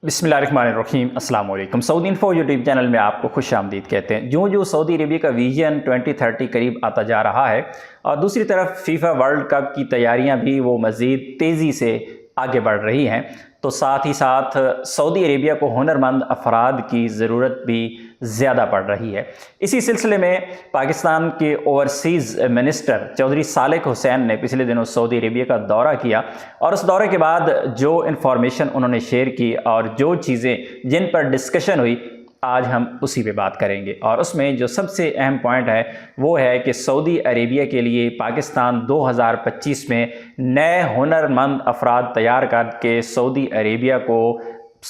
बिस्मिल्लाहिर्रहमानिर्रहीम अस्सलाम वालेकुम। सऊदी इन्फो यूट्यूब चैनल में आपको खुश आमदीद कहते हैं। जो सऊदी अरबिया का विजन 2030 करीब आता जा रहा है और दूसरी तरफ फीफा वर्ल्ड कप की तैयारियां भी वो मज़ीद तेज़ी से आगे बढ़ रही हैं, तो साथ ही साथ सऊदी अरेबिया को हुनरमंद अफराद की ज़रूरत भी ज़्यादा पड़ रही है। इसी सिलसिले में पाकिस्तान के ओवरसीज़ मिनिस्टर चौधरी सालेक हुसैन ने पिछले दिनों सऊदी अरेबिया का दौरा किया और उस दौरे के बाद जो इन्फॉर्मेशन उन्होंने शेयर की और जो चीज़ें जिन पर डिस्कशन हुई, आज हम उसी पे बात करेंगे। और उसमें जो सबसे अहम पॉइंट है वो है कि सऊदी अरेबिया के लिए पाकिस्तान 2025 में नए हुनरमंद अफराद तैयार करके सऊदी अरेबिया को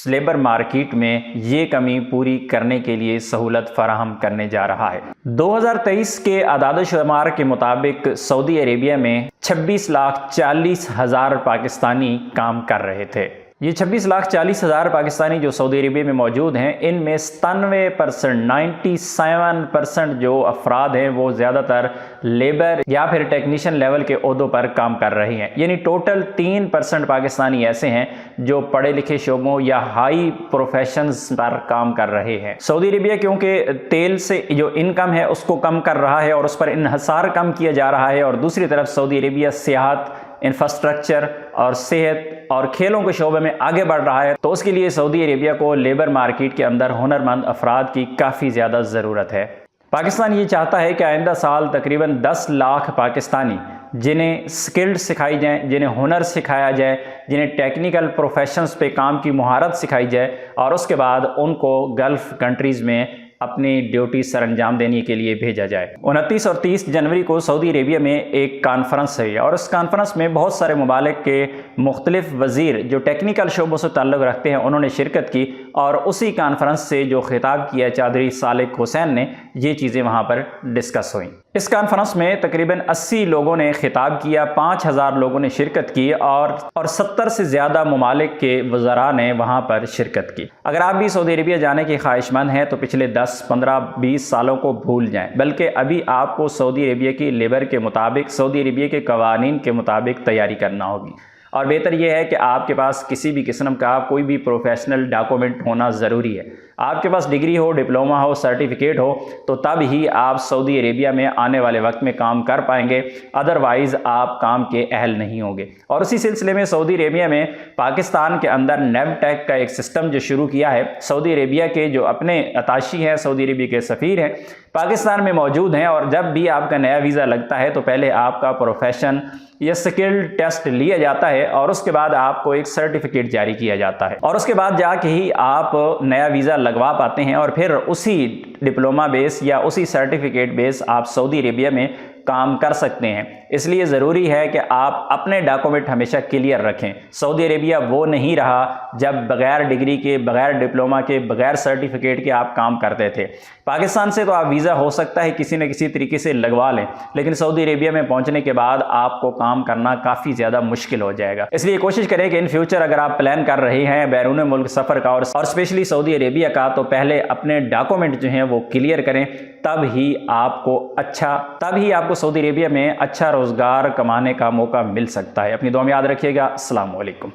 लेबर मार्केट में ये कमी पूरी करने के लिए सहूलत फराहम करने जा रहा है। 2023 के आदाद-ओ-शुमार के मुताबिक सऊदी अरेबिया में 26,40,000 पाकिस्तानी काम कर रहे थे। ये 26,40,000 पाकिस्तानी जो सऊदी अरेबिया में मौजूद हैं, इनमें 97% जो अफराद हैं वो ज़्यादातर लेबर या फिर टेक्नीशियन लेवल के ओहदों पर काम कर रहे हैं। यानी टोटल 3% पाकिस्तानी ऐसे हैं जो पढ़े लिखे शोबों या हाई प्रोफेशंस पर काम कर रहे हैं। सऊदी अरेबिया क्योंकि तेल से जो इनकम है उसको कम कर रहा है और उस पर इन्हसार कम किया जा रहा है, और दूसरी तरफ सऊदी अरेबिया सियाहत, इंफ्रास्ट्रक्चर और सेहत और खेलों के शोबे में आगे बढ़ रहा है, तो उसके लिए सऊदी अरेबिया को लेबर मार्केट के अंदर हुनरमंद अफराद की काफ़ी ज़्यादा ज़रूरत है। पाकिस्तान ये चाहता है कि आइंदा साल तकरीबन 10 लाख पाकिस्तानी जिन्हें स्किल्ड सिखाई जाए, जिन्हें हुनर सिखाया जाए, जिन्हें टेक्निकल प्रोफेशंस पे काम की महारत सिखाई जाए और उसके बाद उनको गल्फ़ कंट्रीज़ में अपनी ड्यूटी सर अंजाम देने के लिए भेजा जाए। 29 और 30 जनवरी को सऊदी अरेबिया में एक कॉन्फ्रेंस है और उस कॉन्फ्रेंस में बहुत सारे ममालिक के मुख्तलिफ वज़ीर जो टेक्निकल शोबों से ताल्लुक़ रखते हैं उन्होंने शिरकत की, और उसी कॉन्फ्रेंस से जो खिताब किया चौधरी सालेक हुसैन ने, ये चीज़ें वहाँ पर डिस्कस हुई। इस कॉन्फ्रेंस में तकरीबन 80 लोगों ने खिताब किया, 5000 लोगों ने शिरकत की और 70 से ज़्यादा ममालिक के वज़रा ने वहाँ पर शिरकत की। अगर आप भी सऊदी अरेबिया जाने के ख्वाहिशमंद हैं तो पिछले 10, 15, 20 सालों को भूल जाएं, बल्कि अभी आपको सऊदी अरेबिया की लेबर के मुताबिक, सऊदी अरेबिया के कवानीन के मुताबिक तैयारी करना होगी। और बेहतर यह है कि आपके पास किसी भी किस्म का कोई भी प्रोफेशनल डॉक्यूमेंट होना ज़रूरी है। आपके पास डिग्री हो, डिप्लोमा हो, सर्टिफिकेट हो, तो तब ही आप सऊदी अरेबिया में आने वाले वक्त में काम कर पाएंगे, अदरवाइज़ आप काम के अहल नहीं होंगे। और उसी सिलसिले में सऊदी अरेबिया में पाकिस्तान के अंदर नेवटेक का एक सिस्टम जो शुरू किया है, सऊदी अरेबिया के जो अपने अताशी हैं, सऊदी अरेबिया के सफ़ीर हैं, पाकिस्तान में मौजूद हैं, और जब भी आपका नया वीज़ा लगता है तो पहले आपका प्रोफेशन या स्किल टेस्ट लिया जाता है और उसके बाद आपको एक सर्टिफिकेट जारी किया जाता है, और उसके बाद जाके ही आप नया वीज़ा लगवा पाते हैं, और फिर उसी डिप्लोमा बेस या उसी सर्टिफिकेट बेस आप सऊदी अरेबिया में काम कर सकते हैं। इसलिए ज़रूरी है कि आप अपने डॉक्यूमेंट हमेशा क्लियर रखें। सऊदी अरेबिया वो नहीं रहा जब बग़ैर डिग्री के, बग़ैर डिप्लोमा के, बग़ैर सर्टिफिकेट के आप काम करते थे। पाकिस्तान से तो आप वीज़ा हो सकता है किसी न किसी तरीके से लगवा लें, लेकिन सऊदी अरेबिया में पहुंचने के बाद आपको काम करना काफ़ी ज़्यादा मुश्किल हो जाएगा। इसलिए कोशिश करें कि इन फ्यूचर अगर आप प्लान कर रहे हैं बैरून मुल्क सफ़र का और स्पेशली सऊदी अरेबिया का, तो पहले अपने डॉक्यूमेंट जो हैं वो क्लियर करें, तब ही आपको सऊदी अरेबिया में अच्छा रोज़गार कमाने का मौका मिल सकता है। अपनी दुआ में याद रखिएगा। अस्सलाम वालेकुम।